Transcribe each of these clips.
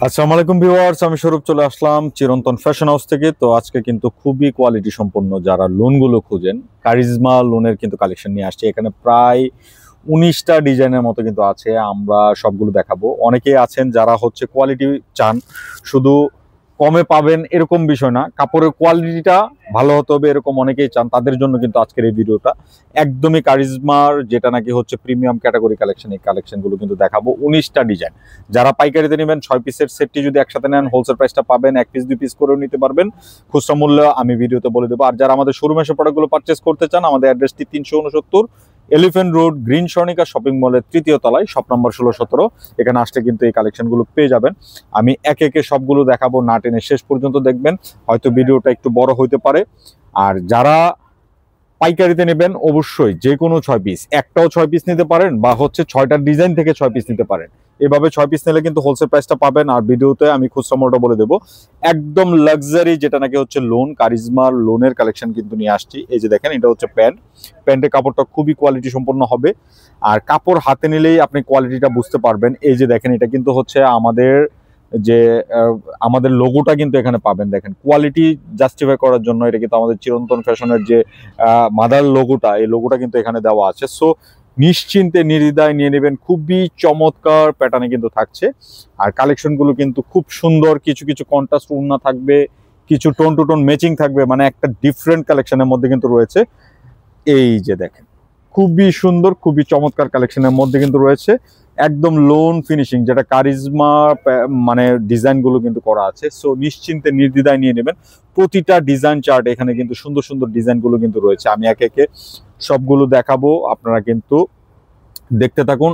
আসসালামু আলাইকুম ভিউয়ার্স, আমি স্বরূপ চলে আসলাম চিরন্তন ফ্যাশন হাউস থেকে। তো আজকে কিন্তু খুবই কোয়ালিটি সম্পন্ন যারা লোনগুলো খুঁজেন, কারিজমা লোনের কিন্তু কালেকশন নিয়ে আসছে। এখানে প্রায় 19টা ডিজাইনের মতো কিন্তু আছে, আমরা সবগুলো দেখাবো। অনেকেই আছেন যারা হচ্ছে কোয়ালিটি চান, শুধু কমে পাবেন এরকম বিষয় না, কাপড়ের কোয়ালিটিটা ভালো হতে হবে এরকম অনেকেই চান। তাদের জন্য কিন্তু আজকের এই ভিডিওটা একদমই কারিজমার যেটা নাকি হচ্ছে প্রিমিয়াম ক্যাটাগরি কালেকশন, এই কালেকশনগুলো কিন্তু দেখাবো। 19টা ডিজাইন, যারা পাইকারিতে নেবেন 6 পিসের সেটটি যদি একসাথে নেন হোলসেল প্রাইসটা পাবেন, 1 পিস 2 পিস করেও নিতে পারবেন। খুচরা মূল্য আমি ভিডিওতে বলে দেবো। আর যারা আমাদের শোরুমে এসে প্রোডাক্টগুলো পারচেস করতে চান, আমাদের অ্যাড্রেসটি 369 elephant road, green Swarnika shopping মলের 3য় তলায়, শপ নম্বর 16-17। এখানে আসলে কিন্তু এই কালেকশনগুলো পেয়ে যাবেন। আমি একে একে সবগুলো দেখাবো, না টেনে শেষ পর্যন্ত দেখবেন, হয়তো ভিডিওটা একটু বড় হইতে পারে। আর যারা পাইকারিতে নেবেন অবশ্যই যে কোনো 6 পিস, একটাও 6 পিস নিতে পারেন, বা হচ্ছে 6টা ডিজাইন থেকে 6 পিস নিতে পারেন। এভাবে 6 পিস নিলে কিন্তু হোলসেল প্রাইসটা পাবেন। আর ভিডিওতে আমি খুচরা মূল্যটা বলে দেবো। একদম লাক্সারি যেটা নাকি হচ্ছে লোন, কারিজমার লোনের কালেকশন কিন্তু নিয়ে আসছি। এই যে দেখেন, এটা হচ্ছে প্যান্টের কাপড়টা খুবই কোয়ালিটি সম্পন্ন হবে। আর কাপড় হাতে নিলেই আপনি কোয়ালিটিটা বুঝতে পারবেন। এই যে দেখেন, এটা কিন্তু হচ্ছে আমাদের যে আমাদের লোগোটা কিন্তু এখানে পাবেন। দেখেন, কোয়ালিটি জাস্টিফাই করার জন্য এটা কিন্তু আমাদের চিরন্তন ফ্যাশনের যে মাদার লোগোটা, এই লোগোটা কিন্তু এখানে দেওয়া আছে। সো নিশ্চিন্তে নির্দ্বিধায় নিয়ে নেবেন, খুবই চমৎকার প্যাটার্নে কিন্তু থাকছে। আর কালেকশনগুলো কিন্তু খুব সুন্দর, কিছু কিছু কন্ট্রাস্ট ওড়না থাকবে, কিছু টোন টু টোন ম্যাচিং থাকবে, মানে একটা ডিফারেন্ট কালেকশনের মধ্যে কিন্তু রয়েছে। এই যে দেখেন, খুবই সুন্দর, খুবই চমৎকার কালেকশনের মধ্যে কিন্তু রয়েছে একদম লোন ফিনিশিং, যেটা কারিজমা মানে ডিজাইনগুলো কিন্তু করা আছে। সো নিশ্চিন্তে নির্দ্বিধায় নিয়ে নেবেন। প্রতিটা ডিজাইন চার্ট এখানে কিন্তু সুন্দর সুন্দর ডিজাইনগুলো কিন্তু রয়েছে। আমি একে একে সবগুলো দেখাবো, আপনারা কিন্তু দেখতে থাকুন।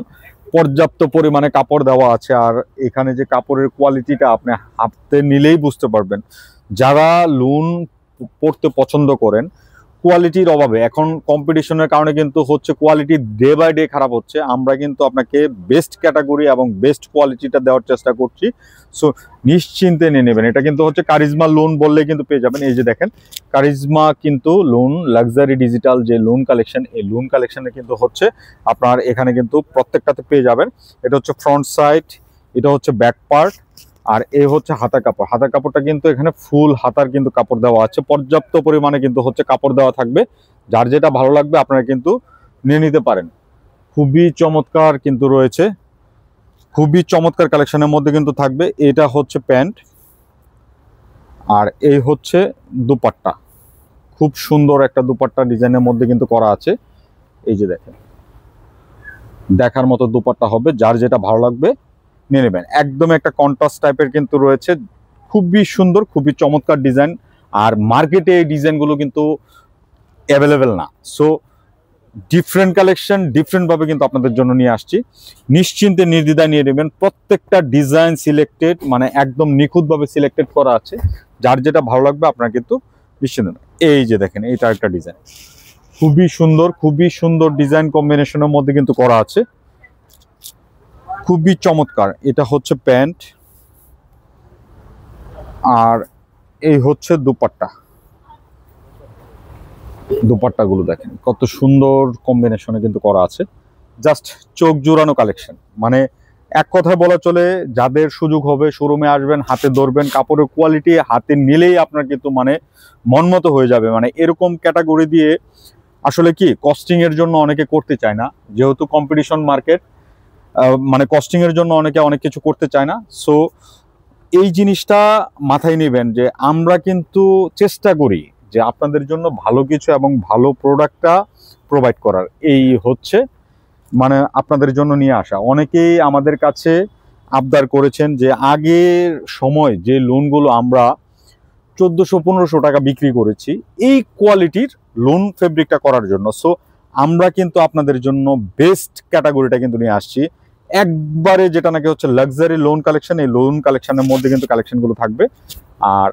পর্যাপ্ত পরিমাণে কাপড় দেওয়া আছে। আর এখানে যে কাপড়ের কোয়ালিটিটা আপনি হাতে নিলেই বুঝতে পারবেন। যারা লোন পড়তে পছন্দ করেন, কোয়ালিটির অভাবে এখন কম্পিটিশনের কারণে কিন্তু হচ্ছে কোয়ালিটি ডে বাই ডে খারাপ হচ্ছে, আমরা কিন্তু আপনাকে বেস্ট ক্যাটাগরি এবং বেস্ট কোয়ালিটিটা দেওয়ার চেষ্টা করছি। সো নিশ্চিন্তে নিয়ে নেবেন। এটা কিন্তু হচ্ছে কারিজমা লোন বললে কিন্তু পেয়ে যাবেন। এই যে দেখেন, কারিজমা কিন্তু লোন লাক্সারি ডিজিটাল যে লোন কালেকশন, এই লোন কালেকশনে কিন্তু হচ্ছে আপনার এখানে কিন্তু প্রত্যেকটাতে পেয়ে যাবেন। এটা হচ্ছে ফ্রন্ট সাইড, এটা হচ্ছে ব্যাক পার্ট, আর এই হচ্ছে হাতা কাপড়। হাতা কাপড়টা কিন্তু এখানে ফুল হাতার কিন্তু কাপড় দেওয়া আছে, পর্যাপ্ত পরিমাণে কিন্তু হচ্ছে কাপড় দেওয়া থাকবে। যার যেটা ভালো লাগবে আপনারা কিন্তু নিয়ে নিতে পারেন। খুবই চমৎকার কিন্তু রয়েছে, খুবই চমৎকার কালেকশনের মধ্যে কিন্তু থাকবে। এটা হচ্ছে প্যান্ট, আর এই হচ্ছে দুপাট্টা। খুব সুন্দর একটা দুপাট্টা ডিজাইনের মধ্যে কিন্তু করা আছে। এই যে দেখেন, দেখার মতো দুপাট্টা হবে, যার যেটা ভালো লাগবে নিয়ে নেবেন। একদম একটা কন্ট্রাস্ট টাইপের কিন্তু রয়েছে, খুবই সুন্দর, খুবই চমৎকার ডিজাইন। আর মার্কেটে এই ডিজাইনগুলো কিন্তু অ্যাভেলেবেল না। সো ডিফারেন্ট কালেকশন, ডিফারেন্টভাবে কিন্তু আপনাদের জন্য নিয়ে আসছি। নিশ্চিন্তে নির্দ্বিধায় নিয়ে নেবেন। প্রত্যেকটা ডিজাইন সিলেক্টেড, মানে একদম নিখুঁতভাবে সিলেক্টেড করা আছে। যার যেটা ভালো লাগবে আপনারা কিন্তু নিশ্চিন্ত। এই যে দেখেন, এইটা একটা ডিজাইন, খুবই সুন্দর, খুবই সুন্দর ডিজাইন কম্বিনেশনের মধ্যে কিন্তু করা আছে, খুবই চমৎকার। এটা হচ্ছে প্যান্ট, আর এই হচ্ছে দুপাট্টা। দুপাট্টাগুলো দেখেন কত সুন্দর কম্বিনেশনে কিন্তু করা আছে, জাস্ট চোখ জুড়ানো কালেকশন। মানে এক কথায় বলা চলে, যাদের সুযোগ হবে শোরুমে আসবেন, হাতে ধরবেন, কাপড়ের কোয়ালিটি হাতে নিলেই আপনার কিন্তু মানে মনমতো হয়ে যাবে। মানে এরকম ক্যাটাগরি দিয়ে আসলে কি কস্টিং এর জন্য অনেকে করতে চায় না, যেহেতু কম্পিটিশন মার্কেট, মানে কস্টিং এর জন্য অনেকে অনেক কিছু করতে চায় না। সো এই জিনিসটা মাথায় নেবেন যে আমরা কিন্তু চেষ্টা করি যে আপনাদের জন্য ভালো কিছু এবং ভালো প্রোডাক্টটা প্রোভাইড করার। এই হচ্ছে মানে আপনাদের জন্য নিয়ে আসা। অনেকেই আমাদের কাছে আবদার করেছেন যে আগের সময় যে লোনগুলো আমরা 1400-1500 টাকা বিক্রি করেছি, এই কোয়ালিটির লোন ফেব্রিকটা করার জন্য। সো আমরা কিন্তু আপনাদের জন্য বেস্ট ক্যাটাগরিটা কিন্তু নিয়ে আসছি। একবারে যেটা নাকি হচ্ছে লাক্সারি লোন কালেকশন, এই লোন কালেকশনের মধ্যে কিন্তু কালেকশনগুলো থাকবে। আর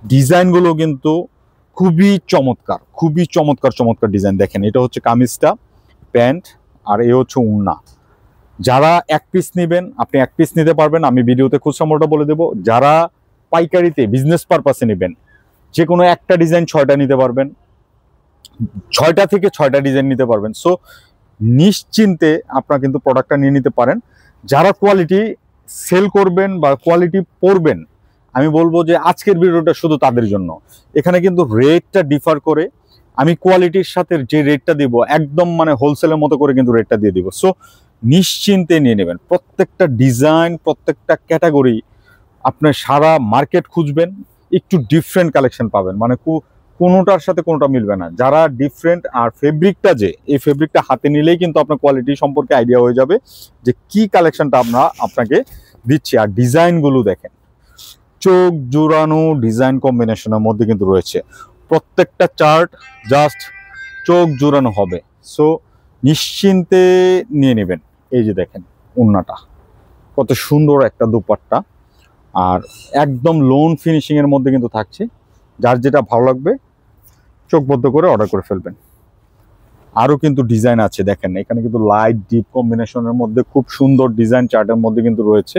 ডিজাইনগুলো কিন্তু খুবই চমৎকার, খুবই চমৎকার চমৎকার ডিজাইন। দেখেন, এটা হচ্ছে কামিজটা, প্যান্ট, আর এই হচ্ছে ওড়না। যারা এক পিস নেবেন আপনি এক পিস নিতে পারবেন, আমি ভিডিওতে খুচরা মূল্যটা বলে দেবো। যারা পাইকারিতে বিজনেস পারপাসে নেবেন, যে কোনো একটা ডিজাইন 6টা নিতে পারবেন, 6টা থেকে 6টা ডিজাইন নিতে পারবেন। সো নিশ্চিন্তে আপনারা কিন্তু প্রোডাক্টটা নিয়ে নিতে পারেন। যারা কোয়ালিটি সেল করবেন বা কোয়ালিটি পড়বেন, আমি বলবো যে আজকের ভিডিওটা শুধু তাদের জন্য। এখানে কিন্তু রেটটা ডিফার করে, আমি কোয়ালিটির সাথে যে রেটটা দিব একদম মানে হোলসেলের মতো করে কিন্তু রেটটা দিয়ে দিব। সো নিশ্চিন্তে নিয়ে নেবেন। প্রত্যেকটা ডিজাইন, প্রত্যেকটা ক্যাটাগরি আপনার সারা মার্কেট খুঁজবেন, একটু ডিফারেন্ট কালেকশন পাবেন, মানে কোনোটার সাথে কোনোটা মিলবে না। যারা ডিফারেন্ট, আর ফেব্রিকটা যে এই ফেব্রিকটা হাতে নিলেই কিন্তু আপনার কোয়ালিটি সম্পর্কে আইডিয়া হয়ে যাবে যে কি কালেকশনটা আমরা আপনাকে দিচ্ছি। আর ডিজাইনগুলো দেখেন, চোখ জোড়ানো ডিজাইন কম্বিনেশনের মধ্যে কিন্তু রয়েছে। প্রত্যেকটা চার্ট জাস্ট চোখ জোড়ানো হবে। সো নিশ্চিন্তে নিয়ে নেবেন। এই যে দেখেন ওড়নাটা, কত সুন্দর একটা দুপাট্টা, আর একদম লোন ফিনিশিং এর মধ্যে কিন্তু থাকছে। যার যেটা ভালো লাগবে চোখ বদ্ধ করে অর্ডার করে ফেলবেন। আরও কিন্তু ডিজাইন আছে দেখেন, এখানে কিন্তু লাইট ডিপ কম্বিনেশনের মধ্যে খুব সুন্দর ডিজাইন চার্টের মধ্যে কিন্তু রয়েছে,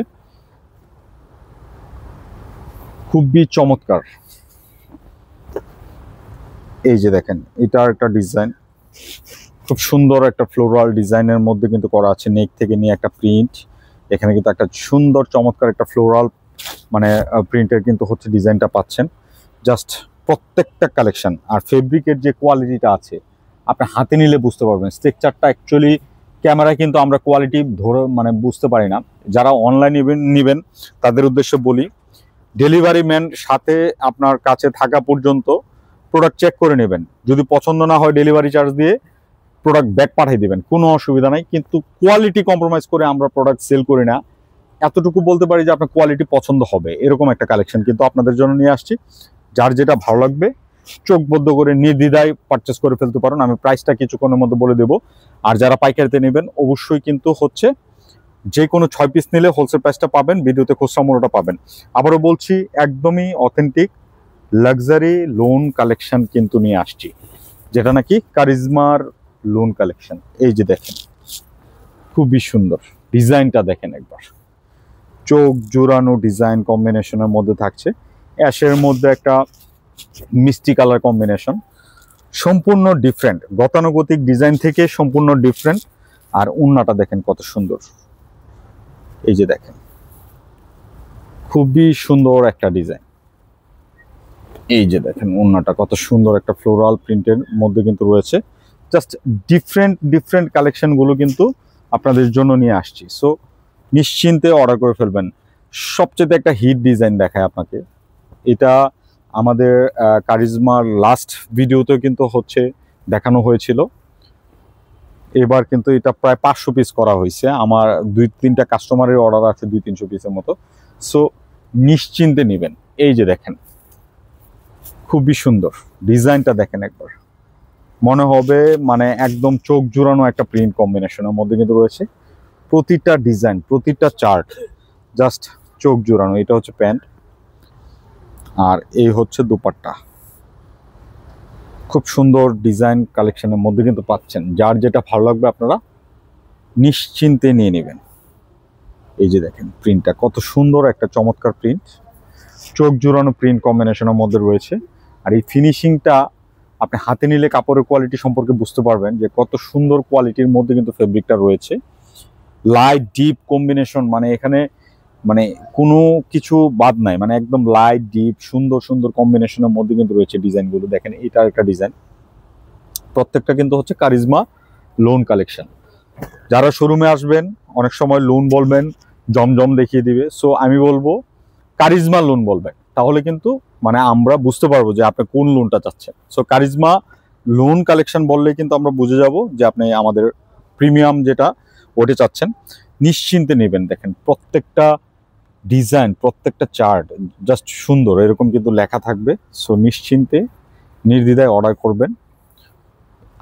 খুবই চমৎকার। এই যে দেখেন এটার একটা ডিজাইন, খুব সুন্দর একটা ফ্লোরাল ডিজাইনের মধ্যে কিন্তু করা আছে, নেক থেকে নিয়ে একটা প্রিন্ট। এখানে কিন্তু একটা সুন্দর চমৎকার একটা ফ্লোরাল মানে প্রিন্টের কিন্তু হচ্ছে ডিজাইনটা পাচ্ছেন। জাস্ট প্রত্যেকটা কালেকশন আর ফেব্রিকের যে কোয়ালিটিটা আছে আপনি হাতে নিলে বুঝতে পারবেন। স্ট্রাকচারটা অ্যাকচুয়ালি ক্যামেরায় কিন্তু আমরা কোয়ালিটি ধরে মানে বুঝতে পারি না। যারা অনলাইন নেবেন তাদের উদ্দেশ্যে বলি, ডেলিভারি ম্যান সাথে আপনার কাছে থাকা পর্যন্ত প্রোডাক্ট চেক করে নেবেন। যদি পছন্দ না হয় ডেলিভারি চার্জ দিয়ে প্রোডাক্ট ব্যাক পাঠিয়ে দেবেন, কোনো অসুবিধা নাই। কিন্তু কোয়ালিটি কম্প্রোমাইজ করে আমরা প্রোডাক্ট সেল করি না, এতটুকু বলতে পারি যে আপনার কোয়ালিটি পছন্দ হবে এরকম একটা কালেকশন কিন্তু আপনাদের জন্য নিয়ে আসছি। যার যেটা ভালো লাগবে চোখ বদ্ধ করে নির্দ্বিধায় পারচেস করে ফেলতে পারেন। আমি প্রাইসটা কিছুক্ষণের মধ্যে বলে দেবো। আর যারা পাইকারিতে নেবেন অবশ্যই কিন্তু হচ্ছে যে কোনো 6 পিস নিলে হোলসেল প্রাইসটা পাবেন, ভিডিওতে খুচরা মূল্যটা পাবেন। আবারও বলছি, একদমই অথেন্টিক লাক্সারি লোন কালেকশন কিন্তু নিয়ে আসছি, যেটা নাকি কারিজমার লোন কালেকশন। এই যে দেখেন খুবই সুন্দর ডিজাইনটা দেখেন একবার, চোখ জোড়ানো ডিজাইন কম্বিনেশনের মধ্যে থাকছে, অ্যাশের মধ্যে একটা মিষ্টি কালার কম্বিনেশন, সম্পূর্ণ ডিফারেন্ট, গতানুগতিক ডিজাইন থেকে সম্পূর্ণ ডিফারেন্ট। আর ওড়নাটা দেখেন কত সুন্দর, এই যে দেখেন খুবই সুন্দর একটা ডিজাইন। এই যে দেখেন ওড়নাটা কত সুন্দর একটা ফ্লোরাল প্রিন্টের মধ্যে কিন্তু রয়েছে। জাস্ট ডিফারেন্ট কালেকশনগুলো কিন্তু আপনাদের জন্য নিয়ে আসছি। সো নিশ্চিন্তে অর্ডার করে ফেলবেন। সবচেয়ে একটা হিট ডিজাইন দেখায় আপনাকে, এটা আমাদের কারিজমার লাস্ট ভিডিওতে কিন্তু হচ্ছে দেখানো হয়েছিল। এবার কিন্তু এটা প্রায় 500 পিস করা হয়েছে, আমার 2-3টা কাস্টমারের অর্ডার আছে 200-300 পিসের মতো। সো নিশ্চিন্তে নেবেন। এই যে দেখেন খুবই সুন্দর ডিজাইনটা দেখেন একবার, মনে হবে মানে একদম চোখ জোড়ানো একটা প্রিন্ট কম্বিনেশনের মধ্যে কিন্তু রয়েছে। প্রতিটা ডিজাইন, প্রতিটা চার্ট জাস্ট চোখ জোড়ানো। এটা হচ্ছে প্যান্ট, আর এই হচ্ছে দুপাট্টা। খুব সুন্দর ডিজাইন কালেকশনের মধ্যে কিন্তু পাচ্ছেন। যার যেটা ভালো লাগবে আপনারা নিশ্চিন্তে নিয়ে নেবেন। এই যে দেখেন প্রিন্টটা কত সুন্দর, একটা চমৎকার প্রিন্ট, চোখ জোড়ানো প্রিন্ট কম্বিনেশনের মধ্যে রয়েছে। আর এই ফিনিশিংটা আপনি হাতে নিলে কাপড়ের কোয়ালিটি সম্পর্কে বুঝতে পারবেন যে কত সুন্দর কোয়ালিটির মধ্যে কিন্তু ফেব্রিকটা রয়েছে। লাইট ডিপ কম্বিনেশন, মানে এখানে মানে কোনো কিছু বাদ নাই, মানে একদম লাইট ডিপ সুন্দর সুন্দর কম্বিনেশনের মধ্যে কিন্তু রয়েছে ডিজাইনগুলো। দেখেন এটা একটা ডিজাইন, প্রত্যেকটা কিন্তু হচ্ছে কারিজমা লোন কালেকশন। যারা শোরুমে আসবেন অনেক সময় লোন বলবেন, জমজম দেখিয়ে দিবে। সো আমি বলবো কারিজমা লোন বলবেন, তাহলে কিন্তু মানে আমরা বুঝতে পারবো যে আপনি কোন লোনটা চাচ্ছেন। সো কারিজমা লোন কালেকশন বললে কিন্তু আমরা বুঝে যাব যে আপনি আমাদের প্রিমিয়াম যেটা ওটা চাচ্ছেন। নিশ্চিন্তে নেবেন। দেখেন প্রত্যেকটা ডিজাইন, প্রত্যেকটা চার্ট জাস্ট সুন্দর, এরকম কিন্তু লেখা থাকবে। সো নিশ্চিন্তে নির্দ্বিধায় অর্ডার করবেন।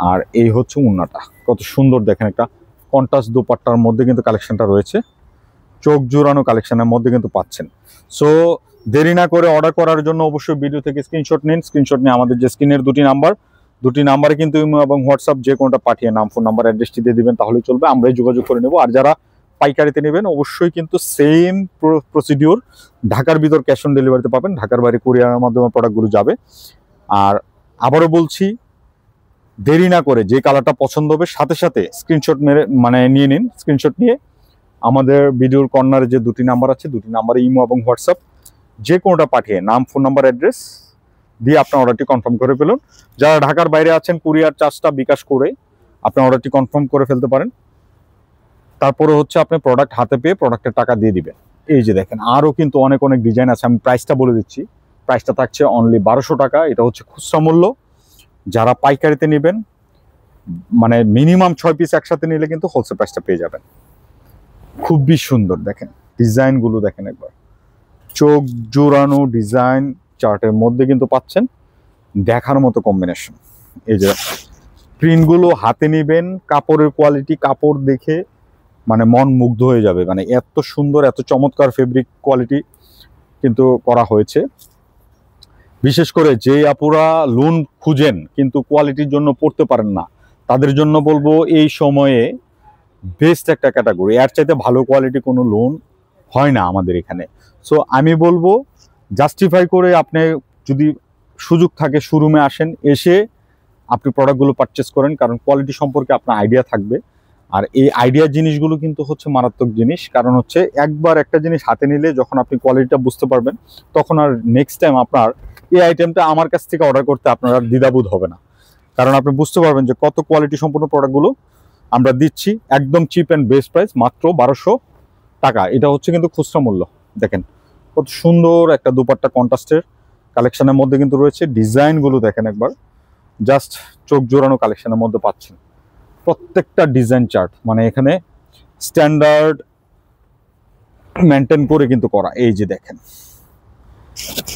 আর এই হচ্ছে ওড়নাটা, কত সুন্দর দেখেন, একটা কন্ট্রাস্ট দোপাট্টার মধ্যে কিন্তু কালেকশনটা রয়েছে, চোখ জোড়ানো কালেকশনের মধ্যে কিন্তু পাচ্ছেন। সো দেরি না করে অর্ডার করার জন্য অবশ্যই ভিডিও থেকে স্ক্রিনশট নিন। স্ক্রিনশট নিয়ে আমাদের যে স্ক্রিনের দুটি নাম্বারে কিন্তু ইমো এবং হোয়াটসঅ্যাপ যে কোনোটা পাঠিয়ে নাম, ফোন নাম্বার, অ্যাড্রেসটি দিয়ে দিবেন, তাহলেই চলবে, আমরাই যোগাযোগ করে নেব। আর যারা পাইকারিতে নেবেন অবশ্যই কিন্তু সেম প্রসিডিওর, ঢাকার ভিতর ক্যাশ অন ডেলিভারিতে পাবেন, ঢাকার বাইরে কুরিয়ারের মাধ্যমে প্রোডাক্টগুলো যাবে। আর আবারও বলছি, দেরি না করে যে কালারটা পছন্দ হবে সাথে সাথে স্ক্রিনশট মেরে মানে নিয়ে নিন। স্ক্রিনশট নিয়ে আমাদের ভিডিওর কর্নারে যে দুটি নাম্বার আছে, দুটি নাম্বারে ইমো এবং হোয়াটসঅ্যাপ যে কোনোটা পাঠিয়ে নাম, ফোন নাম্বার, অ্যাড্রেস দিয়ে আপনার অর্ডারটি কনফার্ম করে ফেলুন। যারা ঢাকার বাইরে আছেন কুরিয়ার চার্জটা বিকাশ করে আপনার অর্ডারটি কনফার্ম করে ফেলতে পারেন। তারপরে হচ্ছে আপনি প্রোডাক্ট হাতে পেয়ে প্রোডাক্টের টাকা দিয়ে দিবেন। এই যে দেখেন আরও কিন্তু অনেক অনেক ডিজাইন আছে, আমি প্রাইসটা বলে দিচ্ছি। প্রাইসটা থাকছে অনলি 1200 টাকা। এটা হচ্ছে খুচরা মূল্য। যারা পাইকারিতে নেবেন মানে মিনিমাম 6 পিস একসাথে নিলে কিন্তু হোলসেল প্রাইসটা পেয়ে যাবেন। খুবই সুন্দর দেখেন ডিজাইনগুলো, দেখেন একবার চোখ জোড়ানো ডিজাইন চার্টের মধ্যে কিন্তু পাচ্ছেন, দেখার মতো কম্বিনেশন। এই যে প্রিন্টগুলো হাতে নেবেন, কাপড়ের কোয়ালিটি, কাপড় দেখে মানে মন মুগ্ধ হয়ে যাবে। মানে এত সুন্দর, এত চমৎকার ফেব্রিক কোয়ালিটি কিন্তু করা হয়েছে। বিশেষ করে যে আপুরা লোন খুঁজেন কিন্তু কোয়ালিটির জন্য পড়তে পারেন না, তাদের জন্য বলবো এই সময়ে বেস্ট একটা ক্যাটাগরি। এর চাইতে ভালো কোয়ালিটি কোনো লোন হয় না আমাদের এখানে। সো আমি বলবো জাস্টিফাই করে আপনি যদি সুযোগ থাকে শোরুমে আসেন, এসে আপনি প্রোডাক্টগুলো পারচেস করেন, কারণ কোয়ালিটি সম্পর্কে আপনার আইডিয়া থাকবে। আর এই আইডিয়ার জিনিসগুলো কিন্তু হচ্ছে মারাত্মক জিনিস, কারণ হচ্ছে একবার একটা জিনিস হাতে নিলে যখন আপনি কোয়ালিটিটা বুঝতে পারবেন তখন আর নেক্সট টাইম আপনার এই আইটেমটা আমার কাছ থেকে অর্ডার করতে আপনার আর দ্বিধাবোধ হবে না, কারণ আপনি বুঝতে পারবেন যে কত কোয়ালিটি সম্পূর্ণ প্রোডাক্টগুলো আমরা দিচ্ছি একদম চিপ অ্যান্ড বেস্ট প্রাইস, মাত্র 1200 টাকা। এটা হচ্ছে কিন্তু খুচরা মূল্য। দেখেন কত সুন্দর একটা দুপাট্টা কন্ট্রাস্টের কালেকশনের মধ্যে কিন্তু রয়েছে। ডিজাইনগুলো দেখেন একবার, জাস্ট চোখ জোড়ানো কালেকশনের মধ্যে পাচ্ছেন। প্রত্যেকটা ডিজাইন চার্ট মানে এখানে স্ট্যান্ডার্ড মেনটেন করে কিন্তু করা। এই যে দেখেন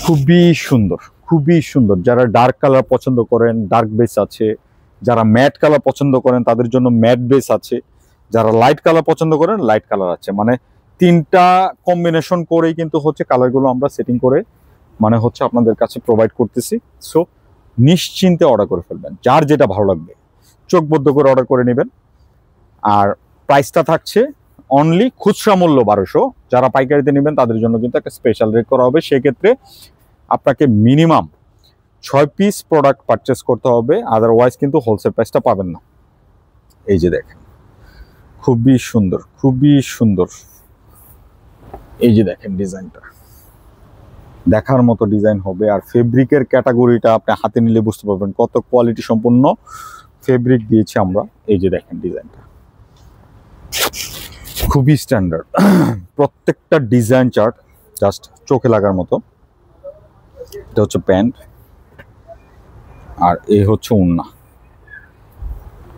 খুবই সুন্দর, খুবই সুন্দর। যারা ডার্ক কালার পছন্দ করেন ডার্ক বেস আছে, যারা ম্যাট কালার পছন্দ করেন তাদের জন্য ম্যাট বেস আছে, যারা লাইট কালার পছন্দ করেন লাইট কালার আছে। মানে তিনটা কম্বিনেশন করেই কিন্তু হচ্ছে কালারগুলো আমরা সেটিং করে মানে হচ্ছে আপনাদের কাছে প্রোভাইড করতেছি। সো নিশ্চিন্তে অর্ডার করে ফেলবেন, যার যেটা ভালো লাগবে চোখ বদ্ধ করে অর্ডার করে নেবেন। আর প্রাইসটা থাকছে অনলি খুচরা মূল্য 1200। যারা পাইকারিতে নেবেন তাদের জন্য কিন্তু একটা স্পেশাল রেট করা হবে। সেক্ষেত্রে আপনাকে মিনিমাম 6 পিস প্রোডাক্ট পারচেস করতে হবে, আদারওয়াইজ কিন্তু হোলসেল প্রাইসটা পাবেন না। এই যে দেখেন খুবই সুন্দর, খুবই সুন্দর। এই যে দেখেন ডিজাইনটা দেখার মতো ডিজাইন হবে। আর ফেব্রিকের ক্যাটাগরিটা আপনি হাতে নিলে বুঝতে পারবেন কত কোয়ালিটি সম্পন্ন ফেব্রিক দিয়েছি আমরা। এই যে দেখেন ডিজাইনটা খুবই স্ট্যান্ডার্ড, প্রত্যেকটা ডিজাইন চার্ট জাস্ট চোখে লাগার মতো। এটা হচ্ছে প্যান্ট আর এই হচ্ছে ওড়না।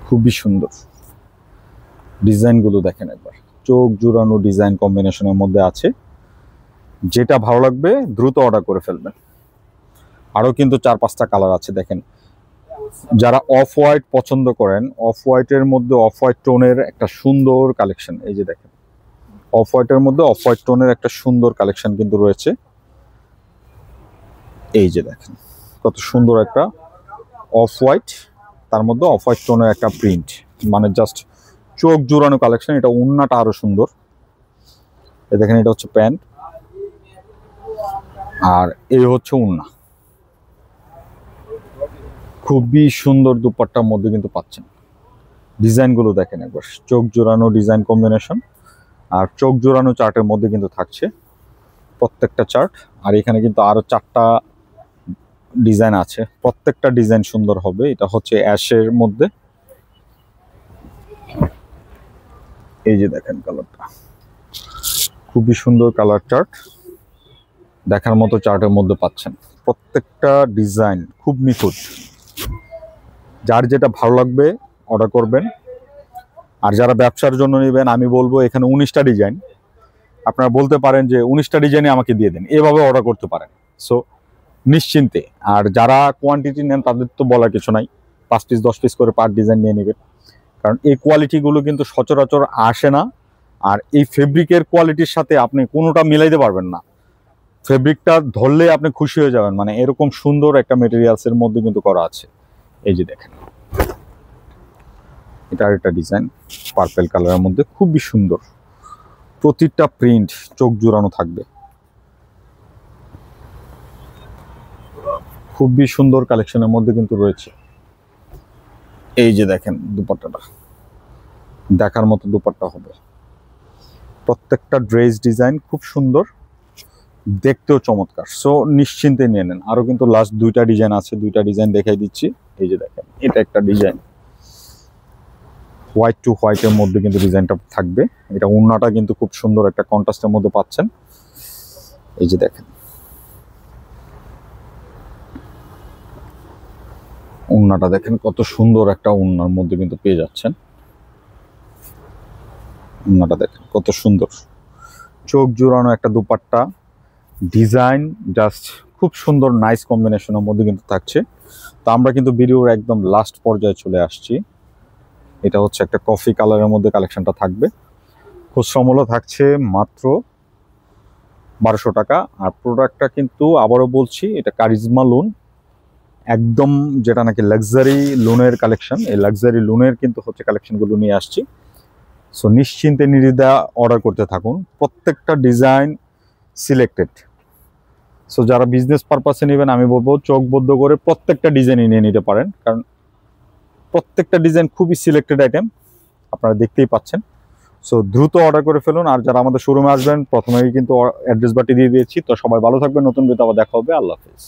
খুবই সুন্দর ডিজাইনগুলো দেখেন একবার, চোখ জুড়ানো ডিজাইন কম্বিনেশনের মধ্যে আছে। যেটা ভালো লাগবে দ্রুত অর্ডার করে ফেলবেন। আরও কিন্তু 4-5টা কালার আছে দেখেন। যারা অফ হোয়াইট পছন্দ করেন, অফ হোয়াইটের মধ্যে অফ হোয়াইট টোনের একটা সুন্দর কালেকশন। এই যে দেখেন অফ হোয়াইটের মধ্যে অফ হোয়াইট টোনের একটা সুন্দর কালেকশন কিন্তু রয়েছে। এই যে দেখেন কত সুন্দর একটা অফ হোয়াইট, তার মধ্যে অফ হোয়াইট টোনের একটা প্রিন্ট, মানে জাস্ট চোখ জোড়ানো কালেকশন। এটা ওড়নাটা আরো সুন্দর। এই দেখেন এটা হচ্ছে প্যান্ট আর এই হচ্ছে ওড়না। খুবই সুন্দর দুপাট্টার মধ্যে কিন্তু পাচ্ছেন। ডিজাইনগুলো দেখেন একবার, চোখ জোড়ানো ডিজাইন কম্বিনেশন আর চোখ জোড়ানো চার্টের মধ্যে কিন্তু থাকছে প্রত্যেকটা চার্ট। আর এখানে কিন্তু আরো 4টা ডিজাইন আছে, প্রত্যেকটা ডিজাইন সুন্দর হবে। এটা হচ্ছে অ্যাশের মধ্যে। এই যে দেখেন কালারটা খুবই সুন্দর কালার চার্ট, দেখার মতো চার্টের মধ্যে পাচ্ছেন। প্রত্যেকটা ডিজাইন খুব নিখুঁত। যার যেটা ভালো লাগবে অর্ডার করবেন। আর যারা ব্যবসার জন্য নেবেন আমি বলবো এখানে 19টা ডিজাইন, আপনারা বলতে পারেন যে 19টা ডিজাইনে আমাকে দিয়ে দেন, এভাবে অর্ডার করতে পারেন। সো নিশ্চিন্তে। আর যারা কোয়ান্টিটি নেন তাদের তো বলার কিছু নাই, 5 পিস 10 পিস করে পার ডিজাইন নিয়ে নেবেন, কারণ এই কোয়ালিটিগুলো কিন্তু সচরাচর আসে না। আর এই ফেব্রিকের কোয়ালিটির সাথে আপনি কোনোটা মিলাইতে পারবেন না। ফেব্রিকটা ধরলে আপনি খুশি হয়ে যাবেন, মানে এরকম সুন্দর একটা মেটেরিয়ালসের মধ্যে কিন্তু করা আছে। এই যে দেখেন এটা আরেকটা ডিজাইন পার্পল কালারের মধ্যে, খুবই সুন্দর। প্রতিটা প্রিন্ট চোখ জোড়ানো থাকবে। খুবই সুন্দর কালেকশনের মধ্যে কিন্তু রয়েছে। এই যে দেখেন দুপাট্টাটা দেখার মতো দুপাট্টা হবে। প্রত্যেকটা ড্রেস ডিজাইন খুব সুন্দর, দেখতেও চমৎকার। সো নিশ্চিন্তে নিয়ে নেন। আরো কিন্তু লাস্ট 2টা ডিজাইন আছে, 2টা ডিজাইন দেখাই দিচ্ছি। এই যে দেখেন, এটা একটা ডিজাইন, হোয়াইট টু হোয়াইটের মধ্যে কিন্তু ডিজাইনটা থাকবে। এটা ওড়নাটা কিন্তু খুব সুন্দর একটা কন্ট্রাস্টের মধ্যে পাচ্ছেন। এই যে দেখেন, ওড়নাটা দেখেন কত সুন্দর একটা ওড়নার মধ্যে কিন্তু পেয়ে যাচ্ছেন। ওড়নাটা দেখেন কত সুন্দর, চোখ জোড়ানো একটা দুপাট্টা, ডিজাইন জাস্ট খুব সুন্দর, নাইস কম্বিনেশনের মধ্যে কিন্তু থাকছে। তো আমরা কিন্তু ভিডিওর একদম লাস্ট পর্যায়ে চলে আসছি। এটা হচ্ছে একটা কফি কালারের মধ্যে কালেকশনটা থাকবে। খুচরা মূল্য থাকছে মাত্র 1200 টাকা। আর প্রোডাক্টটা কিন্তু আবারও বলছি, এটা কারিজমা লোন, একদম যেটা নাকি লাক্সারি লোনের কালেকশন। এই লাক্সারি লোনের কিন্তু হচ্ছে কালেকশনগুলো নিয়ে আসছি। সো নিশ্চিন্তে নির্দ্বিধা অর্ডার করতে থাকুন, প্রত্যেকটা ডিজাইন সিলেক্টেড। সো যারা বিজনেস পারপাসে নেবেন, আমি বলবো চোখ বদ্ধ করে প্রত্যেকটা ডিজাইনই নিয়ে নিতে পারেন, কারণ প্রত্যেকটা ডিজাইন খুবই সিলেক্টেড আইটেম, আপনারা দেখতেই পাচ্ছেন। সো দ্রুত অর্ডার করে ফেলুন। আর যারা আমাদের শোরুমে আসবেন, প্রথমেই কিন্তু অ্যাড্রেস বাটি দিয়ে দিয়েছি। তো সবাই ভালো থাকবেন, নতুন ভিডিওতে আবার দেখা হবে। আল্লাহ হাফেজ।